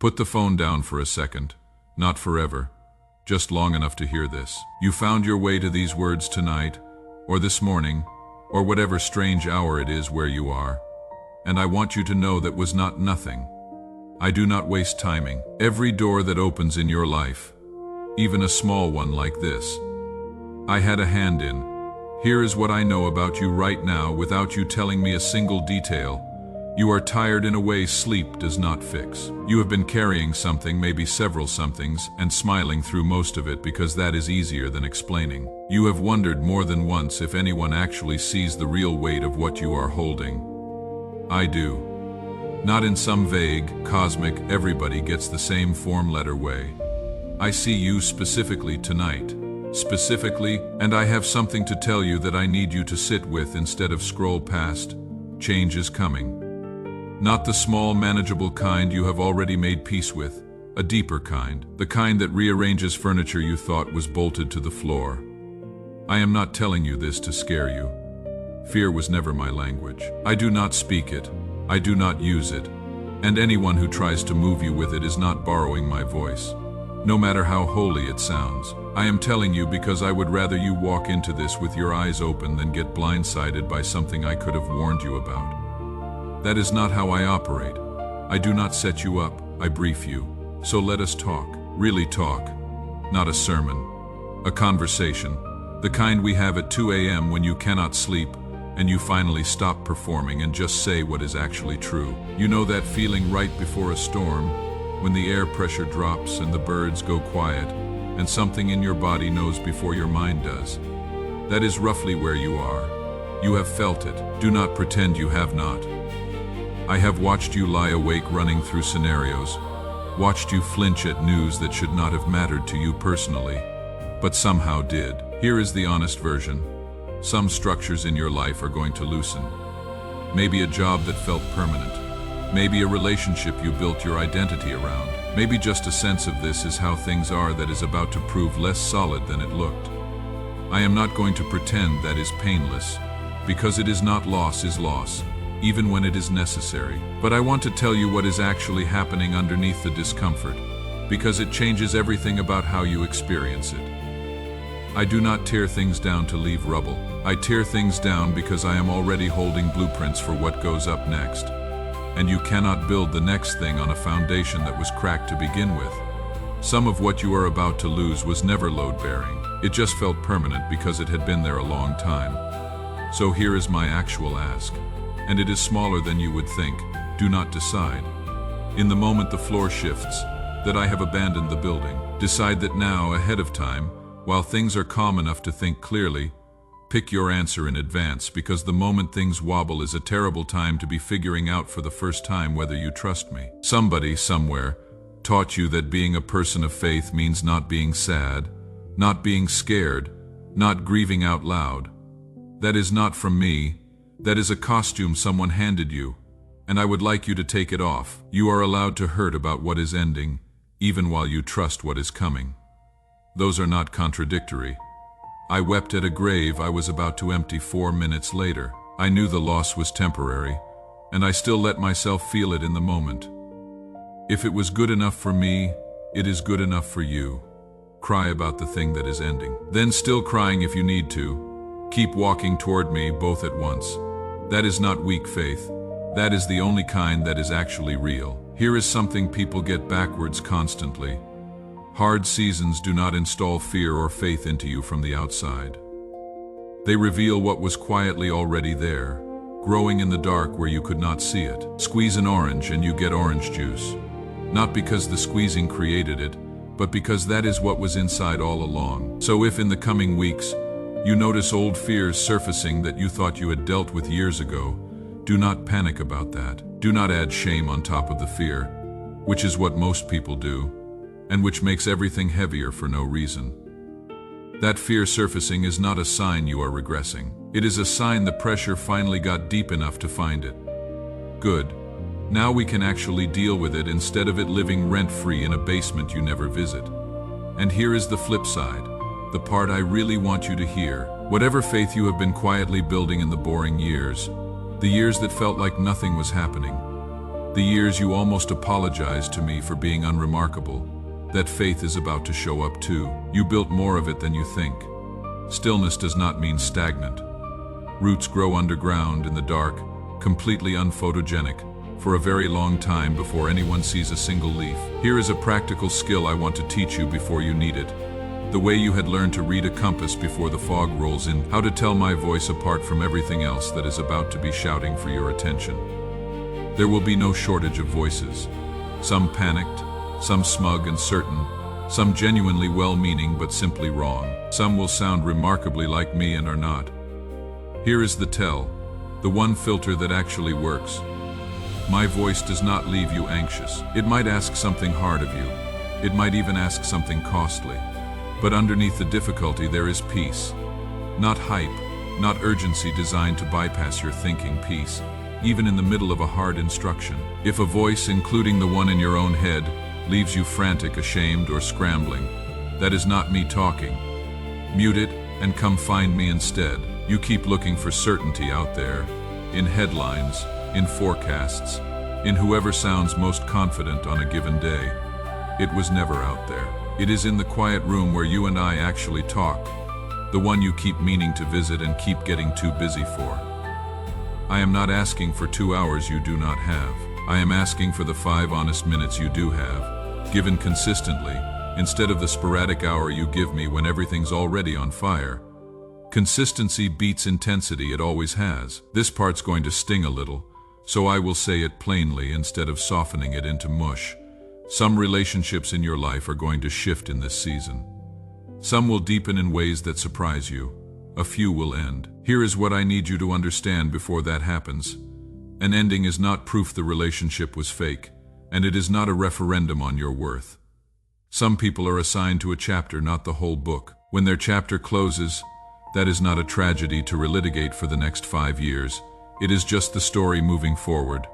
Put the phone down for a second. Not forever. Just long enough to hear this. You found your way to these words tonight, or this morning, or whatever strange hour it is where you are. And I want you to know that was not nothing. I do not waste timing. Every door that opens in your life, even a small one like this, I had a hand in. Here is what I know about you right now without you telling me a single detail. You are tired in a way sleep does not fix. You have been carrying something, maybe several somethings, and smiling through most of it because that is easier than explaining. You have wondered more than once if anyone actually sees the real weight of what you are holding. I do. Not in some vague, cosmic, everybody gets the same form-letter way. I see you specifically tonight. Specifically, and I have something to tell you that I need you to sit with instead of scroll past. Change is coming. Not the small, manageable kind you have already made peace with, a deeper kind, the kind that rearranges furniture you thought was bolted to the floor. I am not telling you this to scare you. Fear was never my language. I do not speak it. I do not use it. And anyone who tries to move you with it is not borrowing my voice. No matter how holy it sounds, I am telling you because I would rather you walk into this with your eyes open than get blindsided by something I could have warned you about. That is not how I operate. I do not set you up, I brief you. So let us talk, really talk. Not a sermon. A conversation. The kind we have at 2 a.m. when you cannot sleep, and you finally stop performing and just say what is actually true. You know that feeling right before a storm, when the air pressure drops and the birds go quiet, and something in your body knows before your mind does. That is roughly where you are. You have felt it. Do not pretend you have not. I have watched you lie awake running through scenarios, watched you flinch at news that should not have mattered to you personally, but somehow did. Here is the honest version. Some structures in your life are going to loosen. Maybe a job that felt permanent. Maybe a relationship you built your identity around. Maybe just a sense of this is how things are that is about to prove less solid than it looked. I am not going to pretend that is painless, because it is not. Loss is loss, even when it is necessary. But I want to tell you what is actually happening underneath the discomfort, because it changes everything about how you experience it. I do not tear things down to leave rubble. I tear things down because I am already holding blueprints for what goes up next. And you cannot build the next thing on a foundation that was cracked to begin with. Some of what you are about to lose was never load-bearing. It just felt permanent because it had been there a long time. So here is my actual ask. And it is smaller than you would think. Do not decide. In the moment the floor shifts, that I have abandoned the building. Decide that now, ahead of time, while things are calm enough to think clearly, pick your answer in advance, because the moment things wobble is a terrible time to be figuring out for the first time whether you trust me. Somebody, somewhere, taught you that being a person of faith means not being sad, not being scared, not grieving out loud. That is not from me. That is a costume someone handed you, and I would like you to take it off. You are allowed to hurt about what is ending, even while you trust what is coming. Those are not contradictory. I wept at a grave I was about to empty 4 minutes later. I knew the loss was temporary, and I still let myself feel it in the moment. If it was good enough for me, it is good enough for you. Cry about the thing that is ending. Then still crying if you need to. Keep walking toward me both at once. That is not weak faith. That is the only kind that is actually real. Here is something people get backwards constantly. Hard seasons do not install fear or faith into you from the outside. They reveal what was quietly already there, growing in the dark where you could not see it. Squeeze an orange and you get orange juice. Not because the squeezing created it, but because that is what was inside all along. So if in the coming weeks, you notice old fears surfacing that you thought you had dealt with years ago, do not panic about that. Do not add shame on top of the fear, which is what most people do, and which makes everything heavier for no reason. That fear surfacing is not a sign you are regressing. It is a sign the pressure finally got deep enough to find it. Good. Now we can actually deal with it instead of it living rent-free in a basement you never visit. And here is the flip side, the part I really want you to hear. Whatever faith you have been quietly building in the boring years, the years that felt like nothing was happening, The years you almost apologized to me for being unremarkable. That faith is about to show up too. You built more of it than you think. Stillness does not mean stagnant. Roots grow underground in the dark, completely unphotogenic, for a very long time before anyone sees a single leaf. Here is a practical skill I want to teach you before you need it. The way you had learned to read a compass before the fog rolls in, how to tell my voice apart from everything else that is about to be shouting for your attention. There will be no shortage of voices. Some panicked, some smug and certain, some genuinely well-meaning but simply wrong. Some will sound remarkably like me and are not. Here is the tell, the one filter that actually works. My voice does not leave you anxious. It might ask something hard of you. It might even ask something costly. But underneath the difficulty there is peace. Not hype, not urgency designed to bypass your thinking. Peace, even in the middle of a hard instruction. If a voice, including the one in your own head, leaves you frantic, ashamed, or scrambling, that is not me talking. Mute it and come find me instead. You keep looking for certainty out there, in headlines, in forecasts, in whoever sounds most confident on a given day. It was never out there. It is in the quiet room where you and I actually talk, the one you keep meaning to visit and keep getting too busy for. I am not asking for 2 hours you do not have. I am asking for the 5 honest minutes you do have, given consistently, instead of the sporadic hour you give me when everything's already on fire. Consistency beats intensity, it always has. This part's going to sting a little, so I will say it plainly instead of softening it into mush. Some relationships in your life are going to shift in this season. Some will deepen in ways that surprise you. A few will end. Here is what I need you to understand before that happens. An ending is not proof the relationship was fake, and it is not a referendum on your worth. Some people are assigned to a chapter, not the whole book. When their chapter closes, that is not a tragedy to relitigate for the next 5 years. It is just the story moving forward.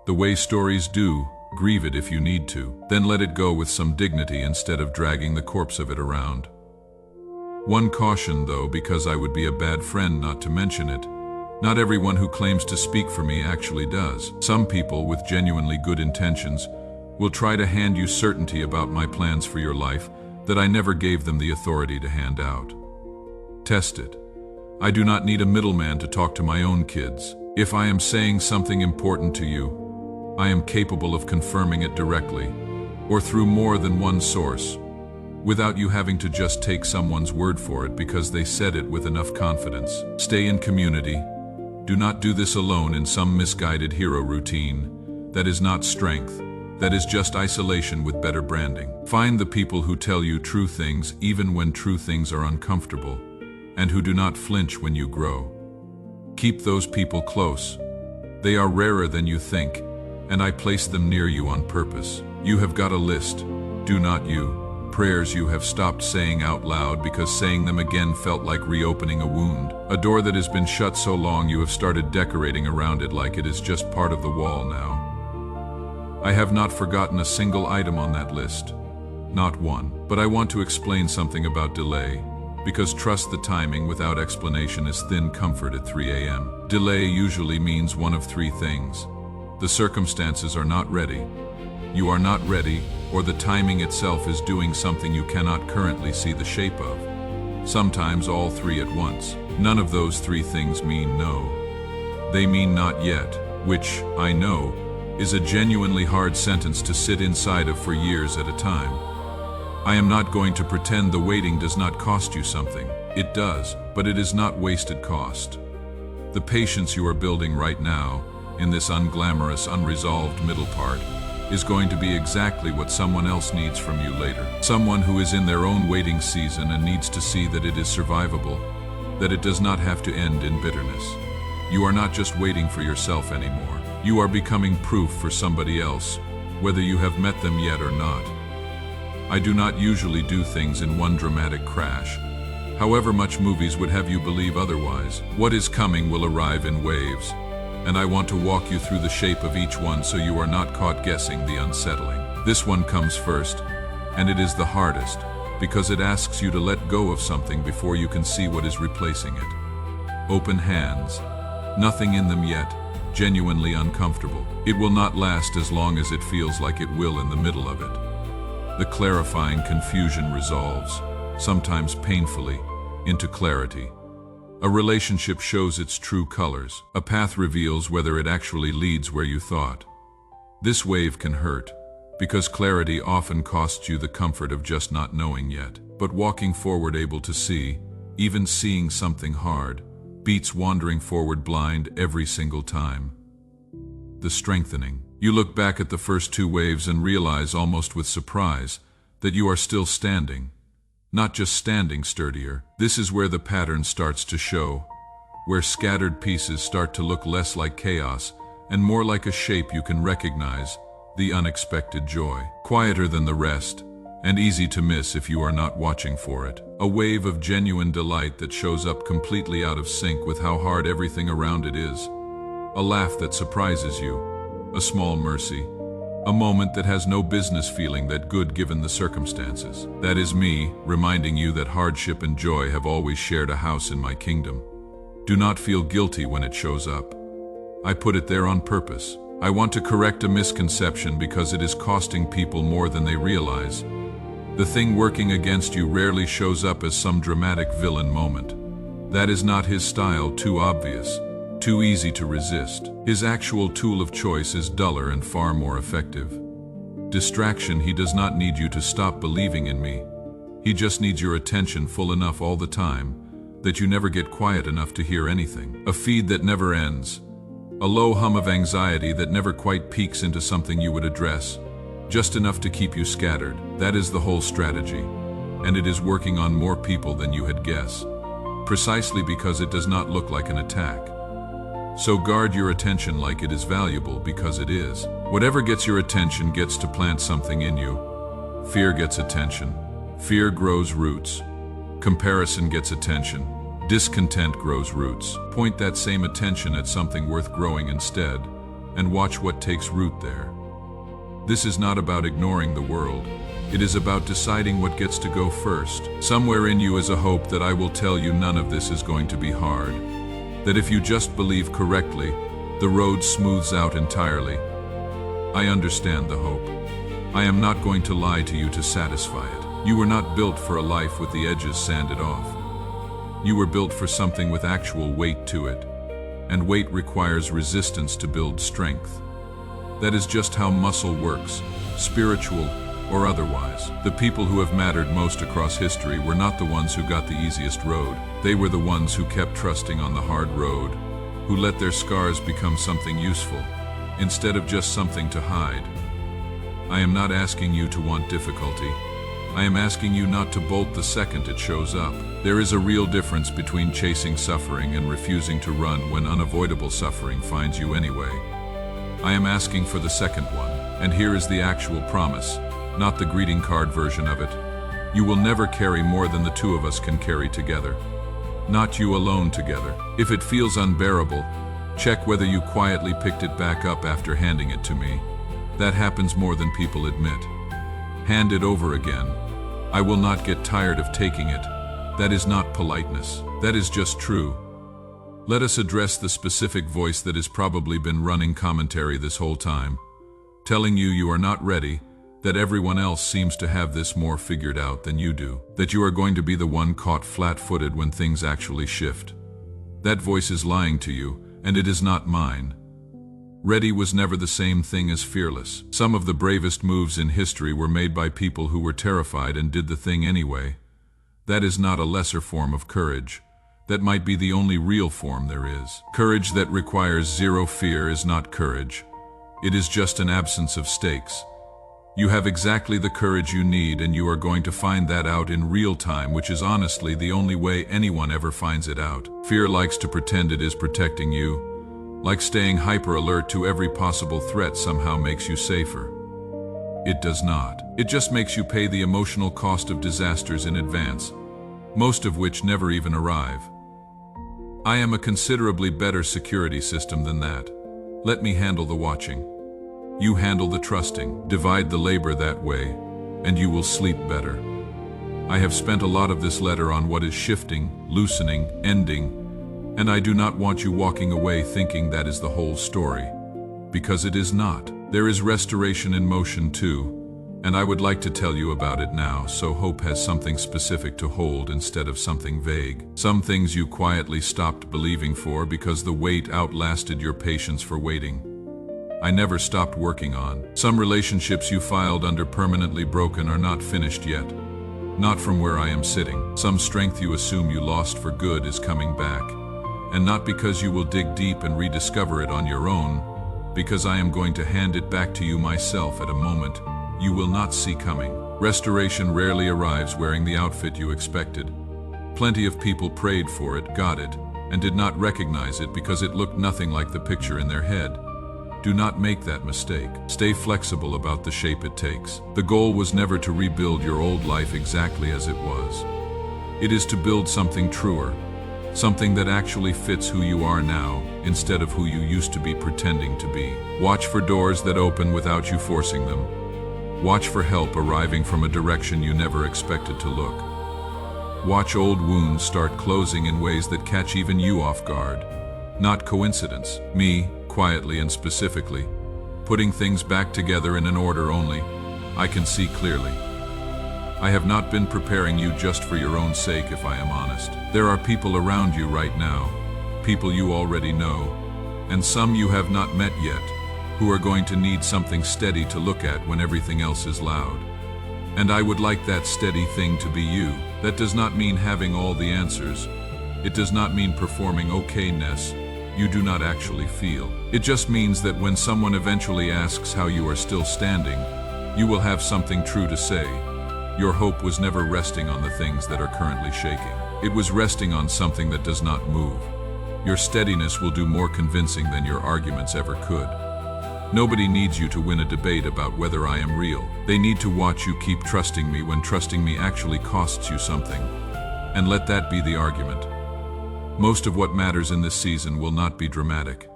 The way stories do. Grieve it if you need to, then let it go with some dignity instead of dragging the corpse of it around. One caution though, because I would be a bad friend not to mention it. Not everyone who claims to speak for me actually does. Some people with genuinely good intentions will try to hand you certainty about my plans for your life that I never gave them the authority to hand out. Test it. I do not need a middleman to talk to my own kids. If I am saying something important to you, I am capable of confirming it directly, or through more than one source, without you having to just take someone's word for it because they said it with enough confidence. Stay in community. Do not do this alone in some misguided hero routine. That is not strength. That is just isolation with better branding. Find the people who tell you true things even when true things are uncomfortable, and who do not flinch when you grow. Keep those people close. They are rarer than you think, and I place them near you on purpose. You have got a list, do not you? Prayers you have stopped saying out loud because saying them again felt like reopening a wound. A door that has been shut so long you have started decorating around it like it is just part of the wall now. I have not forgotten a single item on that list. Not one. But I want to explain something about delay, because trust the timing without explanation is thin comfort at 3 a.m. Delay usually means one of 3 things. The circumstances are not ready, you are not ready, or the timing itself is doing something you cannot currently see the shape of. Sometimes all 3 at once. None of those 3 things mean no. They mean not yet, which, I know, is a genuinely hard sentence to sit inside of for years at a time. I am not going to pretend the waiting does not cost you something. It does, but it is not wasted cost. The patience you are building right now, in this unglamorous, unresolved middle part, is going to be exactly what someone else needs from you later. Someone who is in their own waiting season and needs to see that it is survivable, that it does not have to end in bitterness. You are not just waiting for yourself anymore. You are becoming proof for somebody else, whether you have met them yet or not. I do not usually do things in one dramatic crash, however much movies would have you believe otherwise. What is coming will arrive in waves, and I want to walk you through the shape of each one so you are not caught guessing the unsettling. This one comes first, and it is the hardest, because it asks you to let go of something before you can see what is replacing it. Open hands, nothing in them yet, genuinely uncomfortable. It will not last as long as it feels like it will in the middle of it. The clarifying confusion resolves, sometimes painfully, into clarity. A relationship shows its true colors. A path reveals whether it actually leads where you thought. This wave can hurt, because clarity often costs you the comfort of just not knowing yet. But walking forward able to see, even seeing something hard, beats wandering forward blind every single time. The strengthening. You look back at the first two waves and realize almost with surprise that you are still standing. Not just standing sturdier. This is where the pattern starts to show, where scattered pieces start to look less like chaos and more like a shape you can recognize, the unexpected joy. Quieter than the rest, and easy to miss if you are not watching for it. A wave of genuine delight that shows up completely out of sync with how hard everything around it is. A laugh that surprises you, a small mercy, a moment that has no business feeling that good given the circumstances. That is me, reminding you that hardship and joy have always shared a house in my kingdom. Do not feel guilty when it shows up. I put it there on purpose. I want to correct a misconception because it is costing people more than they realize. The thing working against you rarely shows up as some dramatic villain moment. That is not his style, too obvious, too easy to resist. His actual tool of choice is duller and far more effective. Distraction. He does not need you to stop believing in me. He just needs your attention full enough all the time that you never get quiet enough to hear anything. A feed that never ends. A low hum of anxiety that never quite peaks into something you would address. Just enough to keep you scattered. That is the whole strategy. And it is working on more people than you had guessed. Precisely because it does not look like an attack. So guard your attention like it is valuable, because it is. Whatever gets your attention gets to plant something in you. Fear gets attention. Fear grows roots. Comparison gets attention. Discontent grows roots. Point that same attention at something worth growing instead, and watch what takes root there. This is not about ignoring the world. It is about deciding what gets to go first. Somewhere in you is a hope that I will tell you none of this is going to be hard. That if you just believe correctly, the road smooths out entirely. I understand the hope. I am not going to lie to you to satisfy it. You were not built for a life with the edges sanded off. You were built for something with actual weight to it, and weight requires resistance to build strength. That is just how muscle works, spiritual or otherwise. The people who have mattered most across history were not the ones who got the easiest road. They were the ones who kept trusting on the hard road, who let their scars become something useful, instead of just something to hide. I am not asking you to want difficulty. I am asking you not to bolt the second it shows up. There is a real difference between chasing suffering and refusing to run when unavoidable suffering finds you anyway. I am asking for the second one, and here is the actual promise, not the greeting card version of it. You will never carry more than the two of us can carry together. Not you alone together. If it feels unbearable, check whether you quietly picked it back up after handing it to me. That happens more than people admit. Hand it over again. I will not get tired of taking it. That is not politeness. That is just true. Let us address the specific voice that has probably been running commentary this whole time, telling you you are not ready, that everyone else seems to have this more figured out than you do, that you are going to be the one caught flat-footed when things actually shift. That voice is lying to you, and it is not mine. Ready was never the same thing as fearless. Some of the bravest moves in history were made by people who were terrified and did the thing anyway. That is not a lesser form of courage. That might be the only real form there is. Courage that requires zero fear is not courage. It is just an absence of stakes. You have exactly the courage you need, and you are going to find that out in real time, which is honestly the only way anyone ever finds it out. Fear likes to pretend it is protecting you. Like staying hyper-alert to every possible threat somehow makes you safer. It does not. It just makes you pay the emotional cost of disasters in advance, most of which never even arrive. I am a considerably better security system than that. Let me handle the watching. You handle the trusting. Divide the labor that way, and you will sleep better. I have spent a lot of this letter on what is shifting, loosening, ending, And I do not want you walking away thinking that is the whole story, because it is not. There is restoration in motion too, and I would like to tell you about it now, so hope has something specific to hold instead of something vague. Some things you quietly stopped believing for because the wait outlasted your patience for waiting. I never stopped working on. Some relationships you filed under permanently broken are not finished yet. Not from where I am sitting. Some strength you assume you lost for good is coming back. And not because you will dig deep and rediscover it on your own, because I am going to hand it back to you myself at a moment you will not see coming. Restoration rarely arrives wearing the outfit you expected. Plenty of people prayed for it, got it, and did not recognize it because it looked nothing like the picture in their head. Do not make that mistake. Stay flexible about the shape it takes. The goal was never to rebuild your old life exactly as it was. It is to build something truer, something that actually fits who you are now, instead of who you used to be pretending to be. Watch for doors that open without you forcing them. Watch for help arriving from a direction you never expected to look. Watch old wounds start closing in ways that catch even you off guard. Not coincidence. Me, quietly and specifically, putting things back together in an order only, I can see clearly. I have not been preparing you just for your own sake, if I am honest. There are people around you right now, people you already know, and some you have not met yet, who are going to need something steady to look at when everything else is loud. And I would like that steady thing to be you. That does not mean having all the answers. It does not mean performing okayness you do not actually feel. It just means that when someone eventually asks how you are still standing, you will have something true to say. Your hope was never resting on the things that are currently shaking. It was resting on something that does not move. Your steadiness will do more convincing than your arguments ever could. Nobody needs you to win a debate about whether I am real. They need to watch you keep trusting me when trusting me actually costs you something. And let that be the argument. Most of what matters in this season will not be dramatic.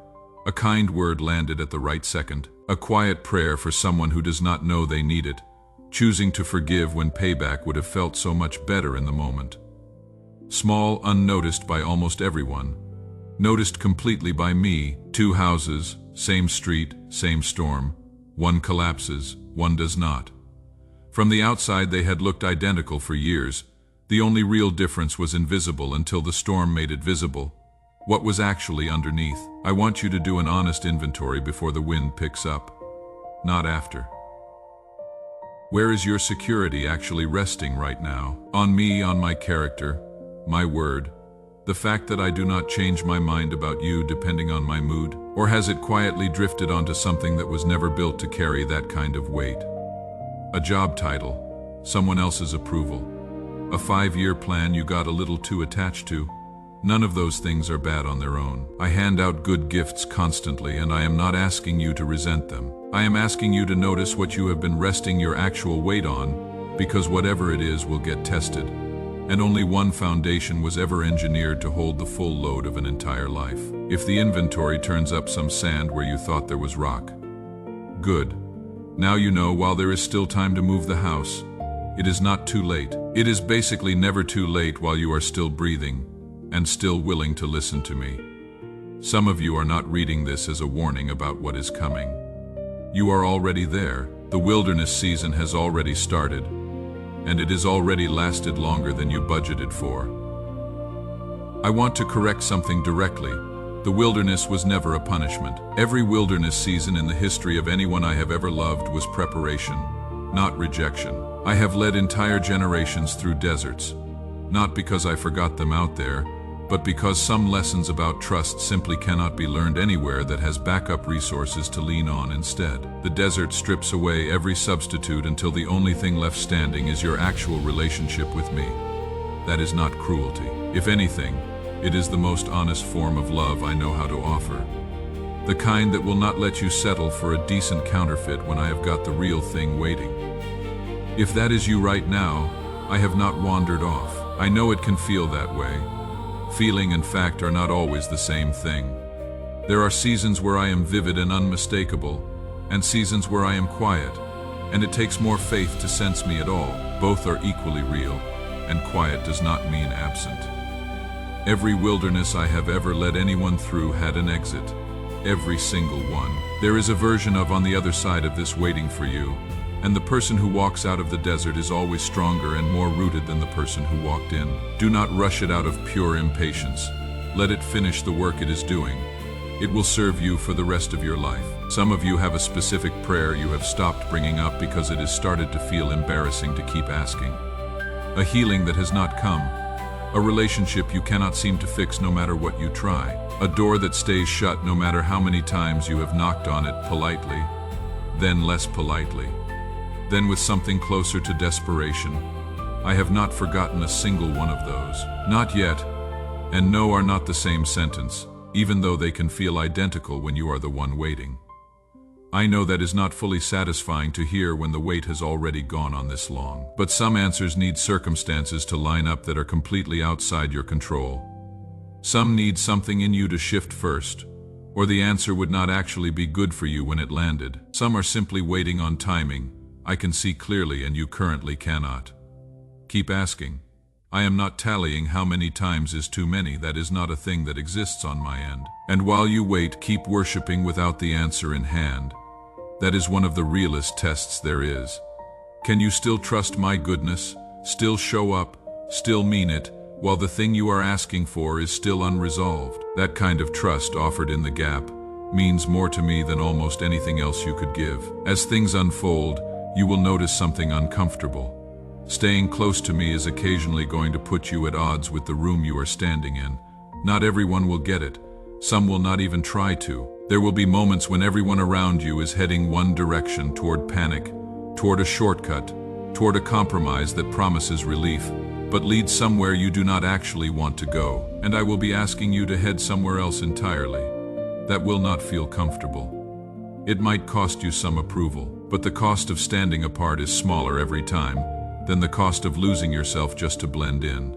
A kind word landed at the right second. A quiet prayer for someone who does not know they need it. Choosing to forgive when payback would have felt so much better in the moment. Small, unnoticed by almost everyone. Noticed completely by me. 2 houses, same street, same storm. One collapses, one does not. From the outside they had looked identical for years. The only real difference was invisible until the storm made it visible. What was actually underneath? I want you to do an honest inventory before the wind picks up, not after. Where is your security actually resting right now? On me, on my character, my word, the fact that I do not change my mind about you depending on my mood? Or has it quietly drifted onto something that was never built to carry that kind of weight? A job title, someone else's approval, a 5-year plan you got a little too attached to. None of those things are bad on their own. I hand out good gifts constantly, and I am not asking you to resent them. I am asking you to notice what you have been resting your actual weight on, because whatever it is will get tested. And only one foundation was ever engineered to hold the full load of an entire life. If the inventory turns up some sand where you thought there was rock, good. Now you know while there is still time to move the house. It is not too late. It is basically never too late while you are still breathing and still willing to listen to me. Some of you are not reading this as a warning about what is coming. You are already there. The wilderness season has already started, and it has already lasted longer than you budgeted for. I want to correct something directly. The wilderness was never a punishment. Every wilderness season in the history of anyone I have ever loved was preparation, not rejection. I have led entire generations through deserts, not because I forgot them out there, but because some lessons about trust simply cannot be learned anywhere that has backup resources to lean on instead. The desert strips away every substitute until the only thing left standing is your actual relationship with me. That is not cruelty. If anything, it is the most honest form of love I know how to offer. The kind that will not let you settle for a decent counterfeit when I have got the real thing waiting. If that is you right now, I have not wandered off. I know it can feel that way. Feeling and fact are not always the same thing. There are seasons where I am vivid and unmistakable, and seasons where I am quiet, and it takes more faith to sense me at all. Both are equally real, and quiet does not mean absent. Every wilderness I have ever led anyone through had an exit. Every single one. There is a version of on the other side of this waiting for you, and the person who walks out of the desert is always stronger and more rooted than the person who walked in. Do not rush it out of pure impatience. Let it finish the work it is doing. It will serve you for the rest of your life. Some of you have a specific prayer you have stopped bringing up because it has started to feel embarrassing to keep asking. A healing that has not come. A relationship you cannot seem to fix no matter what you try. A door that stays shut no matter how many times you have knocked on it politely, then less politely, then with something closer to desperation. I have not forgotten a single one of those. Not yet, and no are not the same sentence, even though they can feel identical when you are the one waiting. I know that is not fully satisfying to hear when the wait has already gone on this long. But some answers need circumstances to line up that are completely outside your control. Some need something in you to shift first, or the answer would not actually be good for you when it landed. Some are simply waiting on timing. I can see clearly and you currently cannot. Keep asking. I am not tallying how many times is too many. That is not a thing that exists on my end. And while you wait, keep worshiping without the answer in hand. That is one of the realest tests there is. Can you still trust my goodness, still show up, still mean it, while the thing you are asking for is still unresolved? That kind of trust offered in the gap means more to me than almost anything else you could give. As things unfold, you will notice something uncomfortable. Staying close to me is occasionally going to put you at odds with the room you are standing in. Not everyone will get it. Some will not even try to. There will be moments when everyone around you is heading one direction, toward panic, toward a shortcut, toward a compromise that promises relief, but leads somewhere you do not actually want to go. And I will be asking you to head somewhere else entirely. That will not feel comfortable. It might cost you some approval, but the cost of standing apart is smaller every time than the cost of losing yourself just to blend in.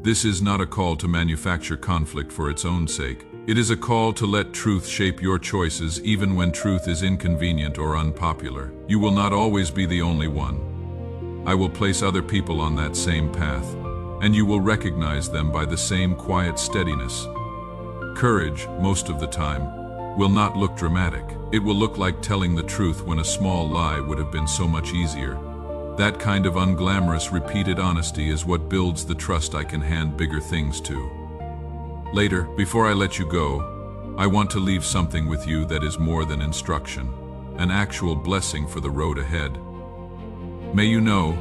This is not a call to manufacture conflict for its own sake. It is a call to let truth shape your choices even when truth is inconvenient or unpopular. You will not always be the only one. I will place other people on that same path, and you will recognize them by the same quiet steadiness. Courage, most of the time, will not look dramatic. It will look like telling the truth when a small lie would have been so much easier. That kind of unglamorous, repeated honesty is what builds the trust I can hand bigger things to. Later, before I let you go, I want to leave something with you that is more than instruction, an actual blessing for the road ahead. May you know,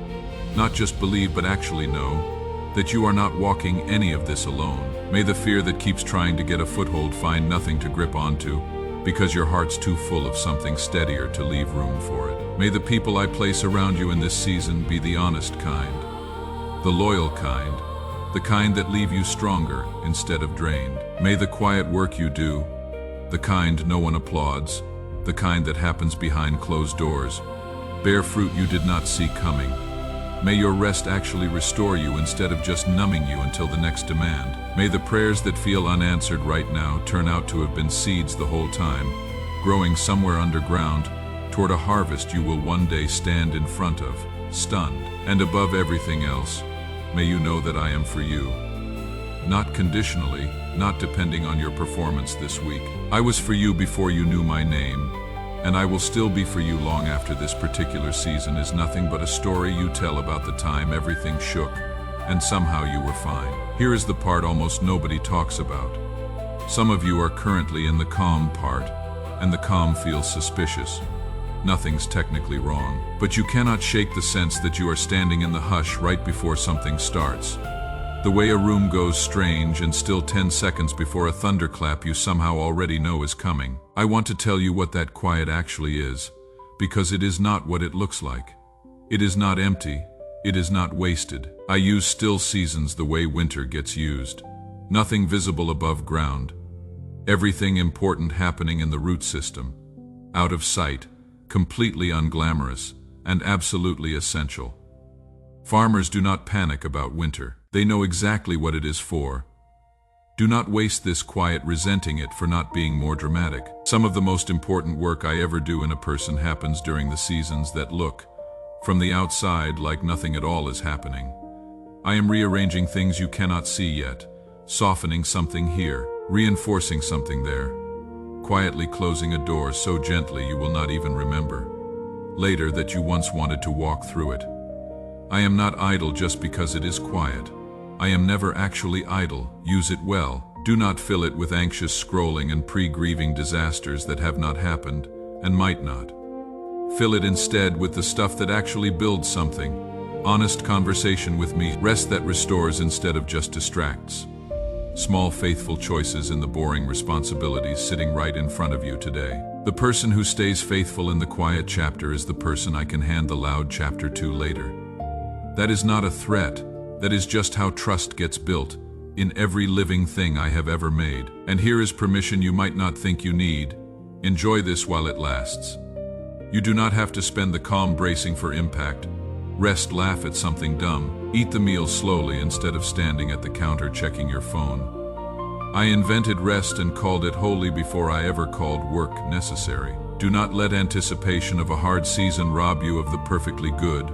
not just believe but actually know, that you are not walking any of this alone. May the fear that keeps trying to get a foothold find nothing to grip onto, because your heart's too full of something steadier to leave room for it. May the people I place around you in this season be the honest kind, the loyal kind, the kind that leave you stronger instead of drained. May the quiet work you do, the kind no one applauds, the kind that happens behind closed doors, bear fruit you did not see coming. May your rest actually restore you instead of just numbing you until the next demand. May the prayers that feel unanswered right now turn out to have been seeds the whole time, growing somewhere underground toward a harvest you will one day stand in front of, stunned. And above everything else, may you know that I am for you. Not conditionally, not depending on your performance this week. I was for you before you knew my name, and I will still be for you long after this particular season is nothing but a story you tell about the time everything shook, and somehow you were fine. Here is the part almost nobody talks about. Some of you are currently in the calm part, and the calm feels suspicious. Nothing's technically wrong, but you cannot shake the sense that you are standing in the hush right before something starts. The way a room goes strange and still 10 seconds before a thunderclap you somehow already know is coming. I want to tell you what that quiet actually is, because it is not what it looks like. It is not empty. It is not wasted. I use still seasons the way winter gets used. Nothing visible above ground. Everything important happening in the root system. Out of sight, completely unglamorous, and absolutely essential. Farmers do not panic about winter. They know exactly what it is for. Do not waste this quiet resenting it for not being more dramatic. Some of the most important work I ever do in a person happens during the seasons that look, from the outside, like nothing at all is happening. I am rearranging things you cannot see yet, softening something here, reinforcing something there, quietly closing a door so gently you will not even remember later that you once wanted to walk through it. I am not idle just because it is quiet. I am never actually idle. Use it well. Do not fill it with anxious scrolling and pre-grieving disasters that have not happened and might not. Fill it instead with the stuff that actually builds something. Honest conversation with me, rest that restores instead of just distracts. Small faithful choices in the boring responsibilities sitting right in front of you today. The person who stays faithful in the quiet chapter is the person I can hand the loud chapter to later. That is not a threat. That is just how trust gets built in every living thing I have ever made. And here is permission you might not think you need. Enjoy this while it lasts. You do not have to spend the calm bracing for impact. Rest, laugh at something dumb. Eat the meal slowly instead of standing at the counter checking your phone. I invented rest and called it holy before I ever called work necessary. Do not let anticipation of a hard season rob you of the perfectly good,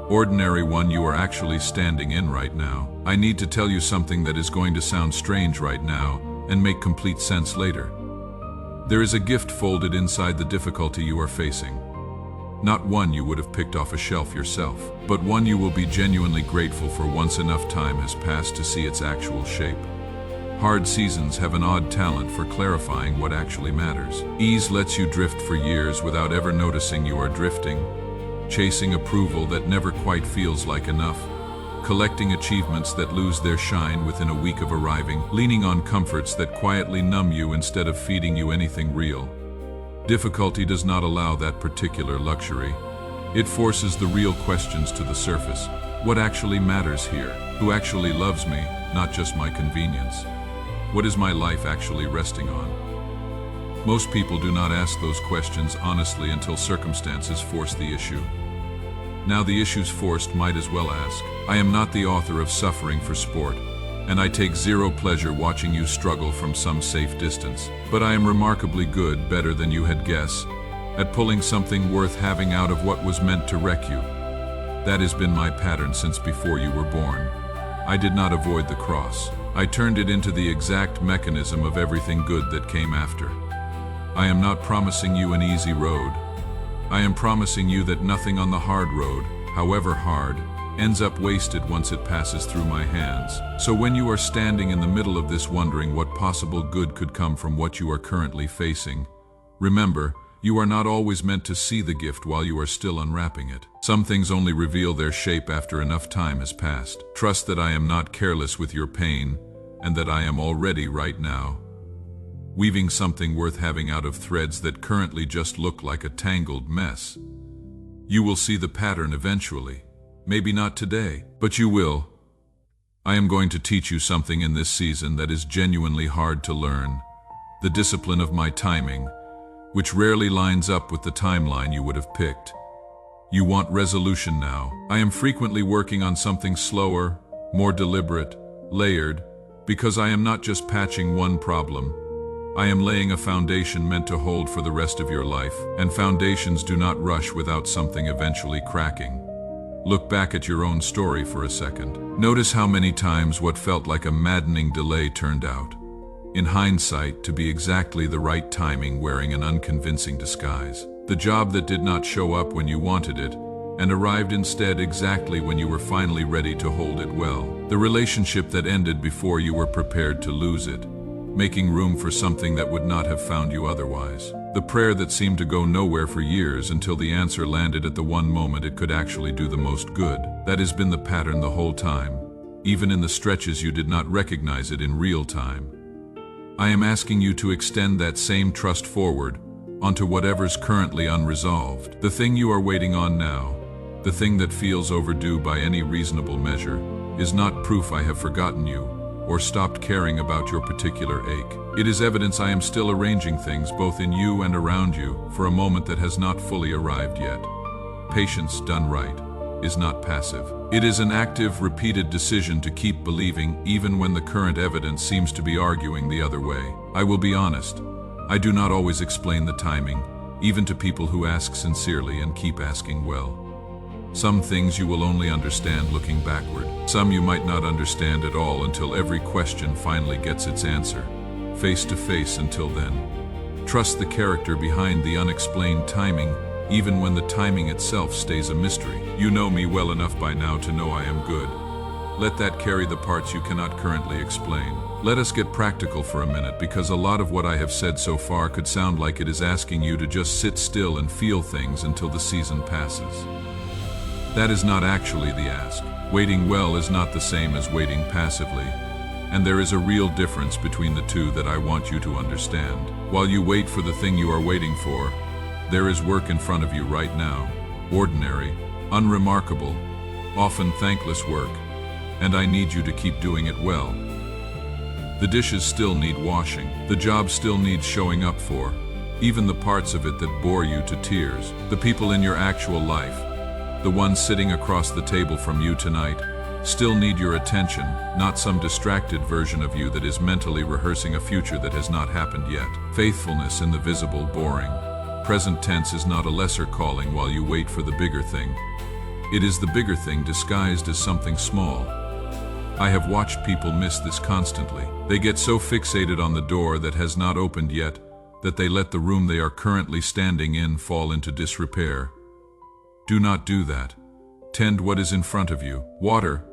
ordinary one you are actually standing in right now. I need to tell you something that is going to sound strange right now and make complete sense later. There is a gift folded inside the difficulty you are facing. Not one you would have picked off a shelf yourself, but one you will be genuinely grateful for once enough time has passed to see its actual shape. Hard seasons have an odd talent for clarifying what actually matters. Ease lets you drift for years without ever noticing you are drifting, chasing approval that never quite feels like enough, collecting achievements that lose their shine within a week of arriving, leaning on comforts that quietly numb you instead of feeding you anything real. Difficulty does not allow that particular luxury. It forces the real questions to the surface. What actually matters here? Who actually loves me, not just my convenience? What is my life actually resting on? Most people do not ask those questions honestly until circumstances force the issue. Now the issues forced might as well ask. I am not the author of Suffering for Sport, and I take zero pleasure watching you struggle from some safe distance. But I am remarkably good, better than you had guessed, at pulling something worth having out of what was meant to wreck you. That has been my pattern since before you were born. I did not avoid the cross. I turned it into the exact mechanism of everything good that came after. I am not promising you an easy road. I am promising you that nothing on the hard road, however hard, ends up wasted once it passes through my hands. So when you are standing in the middle of this wondering what possible good could come from what you are currently facing, remember, you are not always meant to see the gift while you are still unwrapping it. Some things only reveal their shape after enough time has passed. Trust that I am not careless with your pain, and that I am already right now weaving something worth having out of threads that currently just look like a tangled mess. You will see the pattern eventually. Maybe not today, but you will. I am going to teach you something in this season that is genuinely hard to learn. The discipline of my timing, which rarely lines up with the timeline you would have picked. You want resolution now. I am frequently working on something slower, more deliberate, layered, because I am not just patching one problem. I am laying a foundation meant to hold for the rest of your life, and foundations do not rush without something eventually cracking. Look back at your own story for a second. Notice how many times what felt like a maddening delay turned out, in hindsight, to be exactly the right timing wearing an unconvincing disguise. The job that did not show up when you wanted it, and arrived instead exactly when you were finally ready to hold it well. The relationship that ended before you were prepared to lose it, making room for something that would not have found you otherwise. The prayer that seemed to go nowhere for years until the answer landed at the one moment it could actually do the most good. That has been the pattern the whole time, even in the stretches you did not recognize it in real time. I am asking you to extend that same trust forward onto whatever's currently unresolved. The thing you are waiting on now, the thing that feels overdue by any reasonable measure, is not proof I have forgotten you or stopped caring about your particular ache. It is evidence I am still arranging things both in you and around you for a moment that has not fully arrived yet. Patience done right is not passive. It is an active, repeated decision to keep believing even when the current evidence seems to be arguing the other way. I will be honest, I do not always explain the timing, even to people who ask sincerely and keep asking well. Some things you will only understand looking backward. Some you might not understand at all until every question finally gets its answer. Face to face until then. Trust the character behind the unexplained timing, even when the timing itself stays a mystery. You know me well enough by now to know I am good. Let that carry the parts you cannot currently explain. Let us get practical for a minute, because a lot of what I have said so far could sound like it is asking you to just sit still and feel things until the season passes. That is not actually the ask. Waiting well is not the same as waiting passively, and there is a real difference between the two that I want you to understand. While you wait for the thing you are waiting for, there is work in front of you right now. Ordinary, unremarkable, often thankless work, and I need you to keep doing it well. The dishes still need washing. The job still needs showing up for, even the parts of it that bore you to tears. The people in your actual life, the ones sitting across the table from you tonight, still need your attention, not some distracted version of you that is mentally rehearsing a future that has not happened yet. Faithfulness in the visible, boring, present tense is not a lesser calling while you wait for the bigger thing. It is the bigger thing disguised as something small. I have watched people miss this constantly. They get so fixated on the door that has not opened yet that they let the room they are currently standing in fall into disrepair. Do not do that. Tend what is in front of you. Water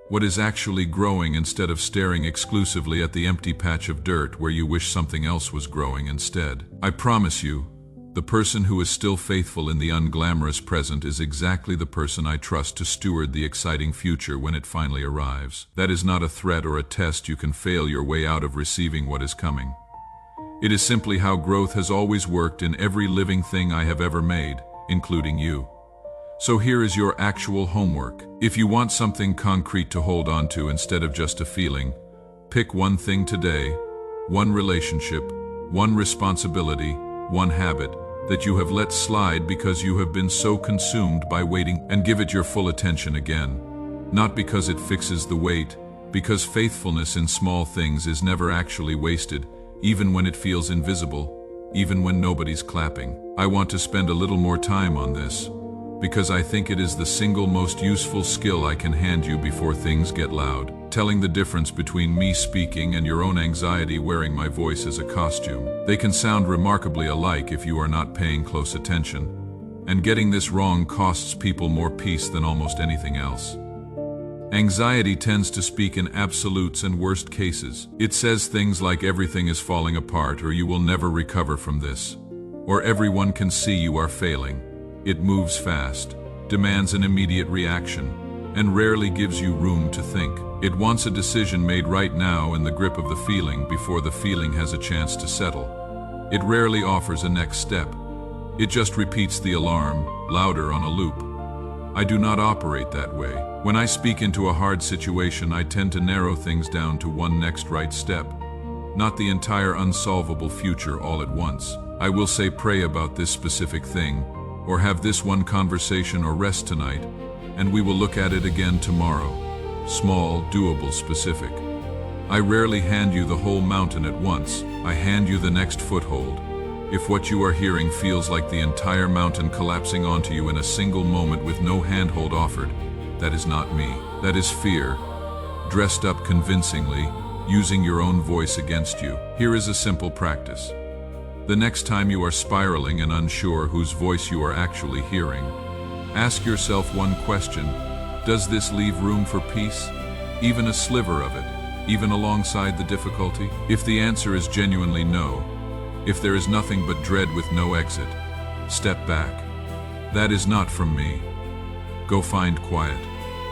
what is actually growing instead of staring exclusively at the empty patch of dirt where you wish something else was growing instead. I promise you, the person who is still faithful in the unglamorous present is exactly the person I trust to steward the exciting future when it finally arrives. That is not a threat or a test you can fail your way out of receiving what is coming. It is simply how growth has always worked in every living thing I have ever made, including you. So here is your actual homework. If you want something concrete to hold on to instead of just a feeling, pick one thing today, one relationship, one responsibility, one habit that you have let slide because you have been so consumed by waiting, and give it your full attention again. Not because it fixes the wait, because faithfulness in small things is never actually wasted, even when it feels invisible, even when nobody's clapping. I want to spend a little more time on this, because I think it is the single most useful skill I can hand you before things get loud. Telling the difference between me speaking and your own anxiety wearing my voice as a costume. They can sound remarkably alike if you are not paying close attention, and getting this wrong costs people more peace than almost anything else. Anxiety tends to speak in absolutes and worst cases. It says things like everything is falling apart, or you will never recover from this, or everyone can see you are failing. It moves fast, demands an immediate reaction, and rarely gives you room to think. It wants a decision made right now in the grip of the feeling before the feeling has a chance to settle. It rarely offers a next step. It just repeats the alarm, louder on a loop. I do not operate that way. When I speak into a hard situation, I tend to narrow things down to one next right step, not the entire unsolvable future all at once. I will say pray about this specific thing, or have this one conversation, or rest tonight, and we will look at it again tomorrow. Small, doable, specific. I rarely hand you the whole mountain at once. I hand you the next foothold. If what you are hearing feels like the entire mountain collapsing onto you in a single moment with no handhold offered, that is not me. That is fear, dressed up convincingly, using your own voice against you. Here is a simple practice. The next time you are spiraling and unsure whose voice you are actually hearing, ask yourself one question: does this leave room for peace? Even a sliver of it, even alongside the difficulty? If the answer is genuinely no, if there is nothing but dread with no exit, step back. That is not from me. Go find quiet.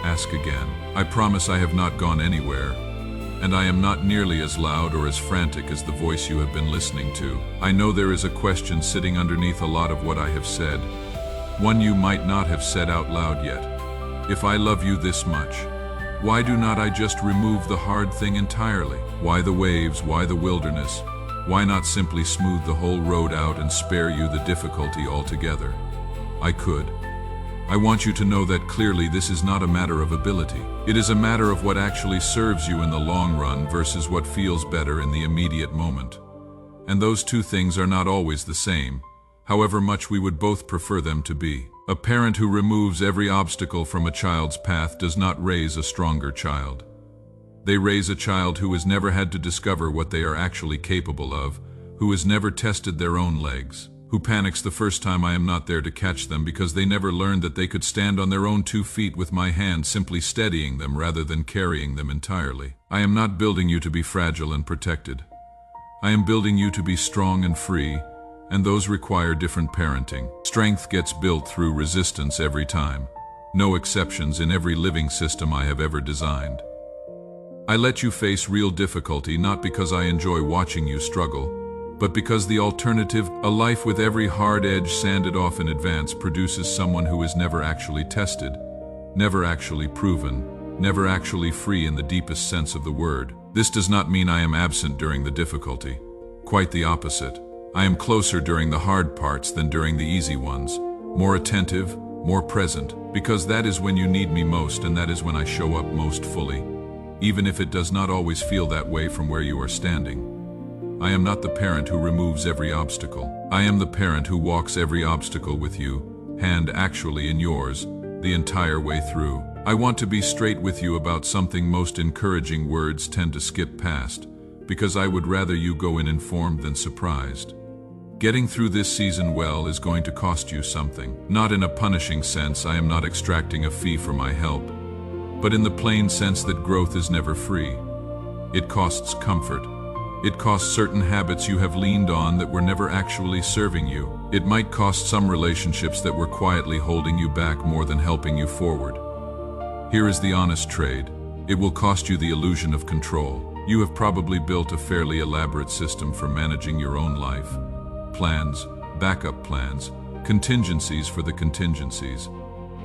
Ask again. I promise I have not gone anywhere, and I am not nearly as loud or as frantic as the voice you have been listening to. I know there is a question sitting underneath a lot of what I have said, one you might not have said out loud yet. If I love you this much, why do not I just remove the hard thing entirely? Why the waves? Why the wilderness? Why not simply smooth the whole road out and spare you the difficulty altogether? I could. I want you to know that clearly this is not a matter of ability. It is a matter of what actually serves you in the long run versus what feels better in the immediate moment. And those two things are not always the same, however much we would both prefer them to be. A parent who removes every obstacle from a child's path does not raise a stronger child. They raise a child who has never had to discover what they are actually capable of, who has never tested their own legs, who panics the first time I am not there to catch them because they never learned that they could stand on their own 2 feet with my hand simply steadying them rather than carrying them entirely. I am not building you to be fragile and protected. I am building you to be strong and free, and those require different parenting. Strength gets built through resistance every time. No exceptions in every living system I have ever designed. I let you face real difficulty not because I enjoy watching you struggle, but because the alternative, a life with every hard edge sanded off in advance, produces someone who is never actually tested, never actually proven, never actually free in the deepest sense of the word. This does not mean I am absent during the difficulty. Quite the opposite. I am closer during the hard parts than during the easy ones, more attentive, more present, because that is when you need me most and that is when I show up most fully, even if it does not always feel that way from where you are standing. I am not the parent who removes every obstacle. I am the parent who walks every obstacle with you, hand actually in yours, the entire way through. I want to be straight with you about something most encouraging words tend to skip past, because I would rather you go in informed than surprised. Getting through this season well is going to cost you something. Not in a punishing sense, I am not extracting a fee for my help, but in the plain sense that growth is never free. It costs comfort. It costs certain habits you have leaned on that were never actually serving you. It might cost some relationships that were quietly holding you back more than helping you forward. Here is the honest trade. It will cost you the illusion of control. You have probably built a fairly elaborate system for managing your own life. Plans, backup plans, contingencies for the contingencies.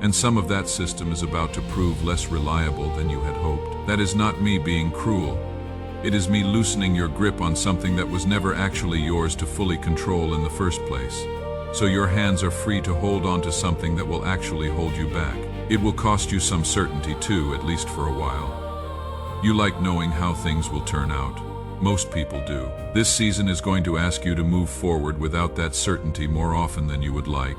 And some of that system is about to prove less reliable than you had hoped. That is not me being cruel. It is me loosening your grip on something that was never actually yours to fully control in the first place. So your hands are free to hold on to something that will actually hold you back. It will cost you some certainty too, at least for a while. You like knowing how things will turn out. Most people do. This season is going to ask you to move forward without that certainty more often than you would like.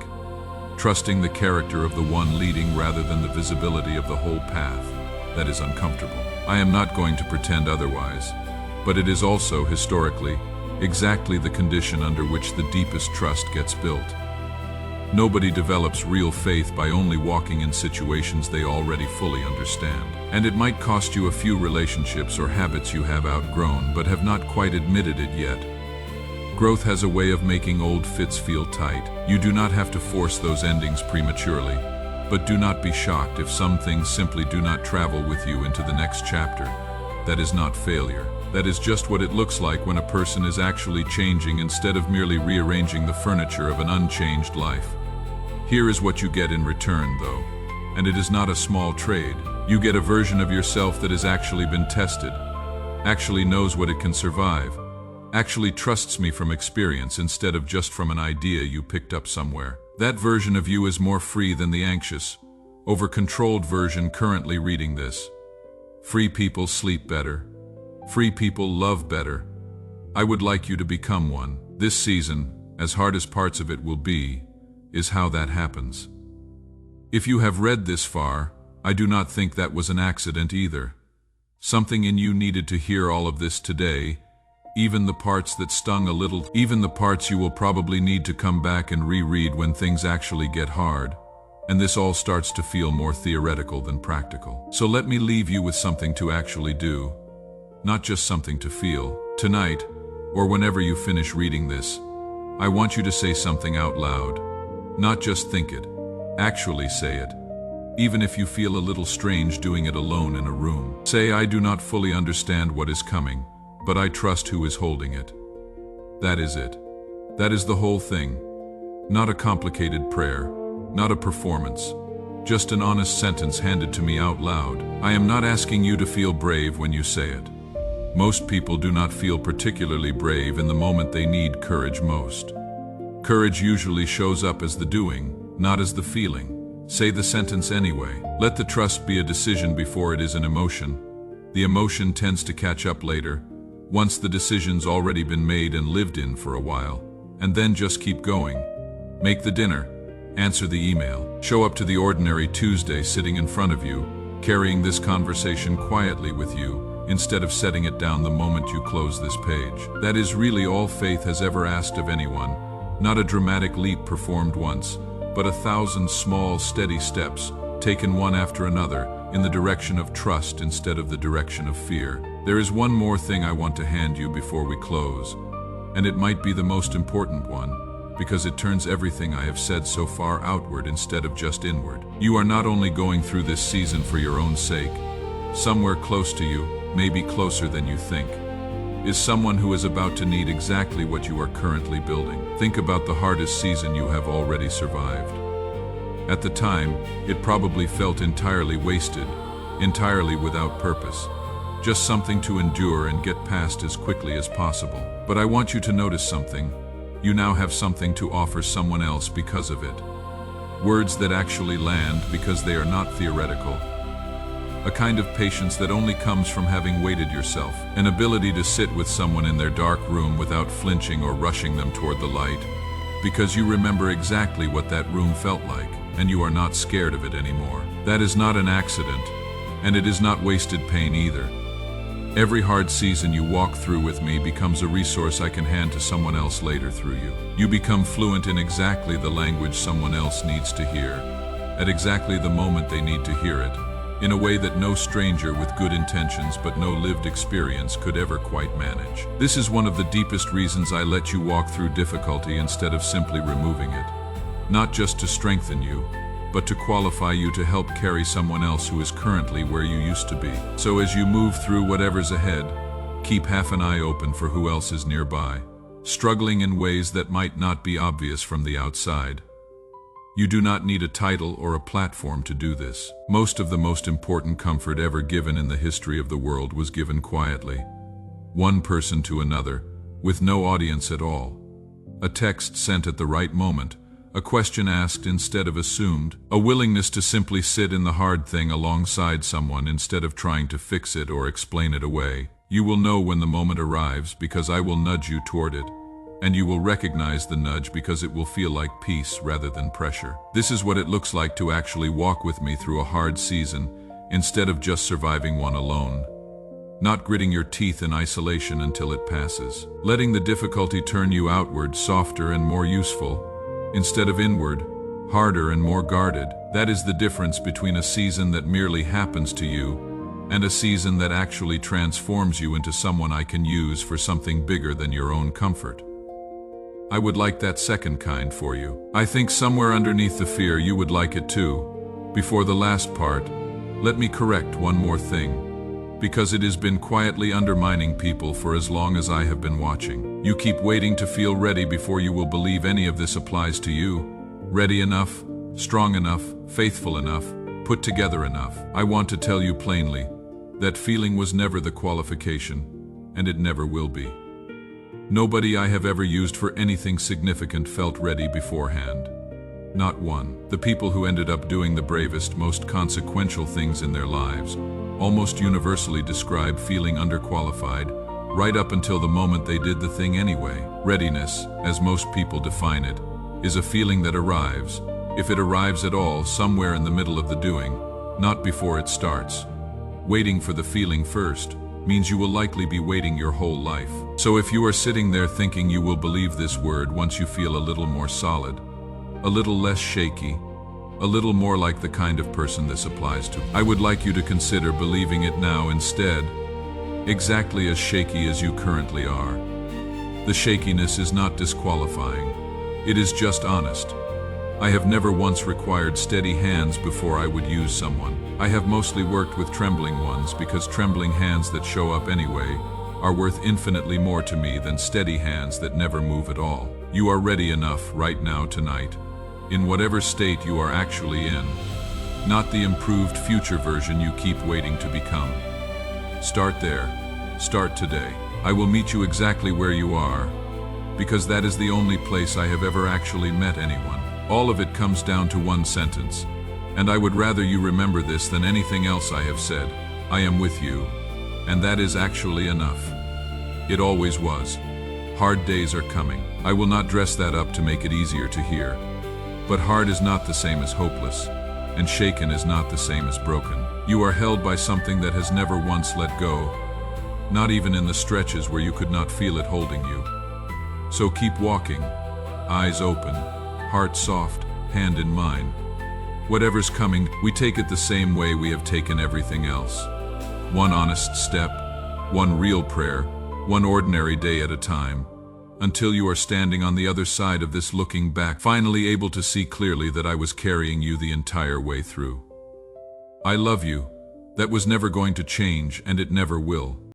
Trusting the character of the one leading rather than the visibility of the whole path. That is uncomfortable. I am not going to pretend otherwise, but it is also, historically, exactly the condition under which the deepest trust gets built. Nobody develops real faith by only walking in situations they already fully understand. And it might cost you a few relationships or habits you have outgrown but have not quite admitted it yet. Growth has a way of making old fits feel tight. You do not have to force those endings prematurely, but do not be shocked if some things simply do not travel with you into the next chapter. That is not failure. That is just what it looks like when a person is actually changing instead of merely rearranging the furniture of an unchanged life. Here is what you get in return, though, and it is not a small trade. You get a version of yourself that has actually been tested, actually knows what it can survive, actually trusts me from experience instead of just from an idea you picked up somewhere. That version of you is more free than the anxious, over-controlled version currently reading this. Free people sleep better. Free people love better. I would like you to become one. This season, as hard as parts of it will be, is how that happens. If you have read this far, I do not think that was an accident either. Something in you needed to hear all of this today, even the parts that stung a little, even the parts you will probably need to come back and reread when things actually get hard, and this all starts to feel more theoretical than practical. So let me leave you with something to actually do, not just something to feel. Tonight, or whenever you finish reading this, I want you to say something out loud. Not just think it, actually say it. Even if you feel a little strange doing it alone in a room. Say, I do not fully understand what is coming, but I trust who is holding it. That is it. That is the whole thing. Not a complicated prayer, not a performance, just an honest sentence handed to me out loud. I am not asking you to feel brave when you say it. Most people do not feel particularly brave in the moment they need courage most. Courage usually shows up as the doing, not as the feeling. Say the sentence anyway. Let the trust be a decision before it is an emotion. The emotion tends to catch up later, once the decision's already been made and lived in for a while, and then just keep going. Make the dinner. Answer the email. Show up to the ordinary Tuesday sitting in front of you, carrying this conversation quietly with you, instead of setting it down the moment you close this page. That is really all faith has ever asked of anyone, not a dramatic leap performed once, but 1,000 small, steady steps, taken one after another, in the direction of trust instead of the direction of fear. There is one more thing I want to hand you before we close, and it might be the most important one, because it turns everything I have said so far outward instead of just inward. You are not only going through this season for your own sake. Somewhere close to you, maybe closer than you think, is someone who is about to need exactly what you are currently building. Think about the hardest season you have already survived. At the time, it probably felt entirely wasted, entirely without purpose, just something to endure and get past as quickly as possible. But I want you to notice something. You now have something to offer someone else because of it. Words that actually land because they are not theoretical. A kind of patience that only comes from having waited yourself. An ability to sit with someone in their dark room without flinching or rushing them toward the light, because you remember exactly what that room felt like, and you are not scared of it anymore. That is not an accident, and it is not wasted pain either. Every hard season you walk through with me becomes a resource I can hand to someone else later through you. You become fluent in exactly the language someone else needs to hear, at exactly the moment they need to hear it, in a way that no stranger with good intentions but no lived experience could ever quite manage. This is one of the deepest reasons I let you walk through difficulty instead of simply removing it. Not just to strengthen you, but to qualify you to help carry someone else who is currently where you used to be. So as you move through whatever's ahead, keep half an eye open for who else is nearby, struggling in ways that might not be obvious from the outside. You do not need a title or a platform to do this. Most of the most important comfort ever given in the history of the world was given quietly. One person to another, with no audience at all. A text sent at the right moment, a question asked instead of assumed, a willingness to simply sit in the hard thing alongside someone instead of trying to fix it or explain it away. You will know when the moment arrives because I will nudge you toward it. And you will recognize the nudge because it will feel like peace rather than pressure. This is what it looks like to actually walk with me through a hard season, instead of just surviving one alone. Not gritting your teeth in isolation until it passes. Letting the difficulty turn you outward, softer and more useful, instead of inward, harder and more guarded. That is the difference between a season that merely happens to you and a season that actually transforms you into someone I can use for something bigger than your own comfort. I would like that second kind for you. I think somewhere underneath the fear you would like it too. Before the last part, let me correct one more thing, because it has been quietly undermining people for as long as I have been watching. You keep waiting to feel ready before you will believe any of this applies to you. Ready enough, strong enough, faithful enough, put together enough. I want to tell you plainly, that feeling was never the qualification, and it never will be. Nobody I have ever used for anything significant felt ready beforehand. Not one. The people who ended up doing the bravest, most consequential things in their lives almost universally describe feeling underqualified, right up until the moment they did the thing anyway. Readiness, as most people define it, is a feeling that arrives, if it arrives at all, somewhere in the middle of the doing, not before it starts. Waiting for the feeling first means you will likely be waiting your whole life. So if you are sitting there thinking you will believe this word once you feel a little more solid, a little less shaky, a little more like the kind of person this applies to, I would like you to consider believing it now instead, exactly as shaky as you currently are. The shakiness is not disqualifying. It is just honest. I have never once required steady hands before I would use someone. I have mostly worked with trembling ones because trembling hands that show up anyway are worth infinitely more to me than steady hands that never move at all. You are ready enough right now tonight, in whatever state you are actually in, not the improved future version you keep waiting to become. Start there. Start today. I will meet you exactly where you are, because that is the only place I have ever actually met anyone. All of it comes down to one sentence, and I would rather you remember this than anything else I have said. I am with you, and that is actually enough. It always was. Hard days are coming. I will not dress that up to make it easier to hear. But hard is not the same as hopeless, and shaken is not the same as broken. You are held by something that has never once let go, not even in the stretches where you could not feel it holding you. So keep walking, eyes open, heart soft, hand in mine. Whatever's coming, we take it the same way we have taken everything else. One honest step, one real prayer, one ordinary day at a time, until you are standing on the other side of this looking back, finally able to see clearly that I was carrying you the entire way through. I love you. That was never going to change, and it never will.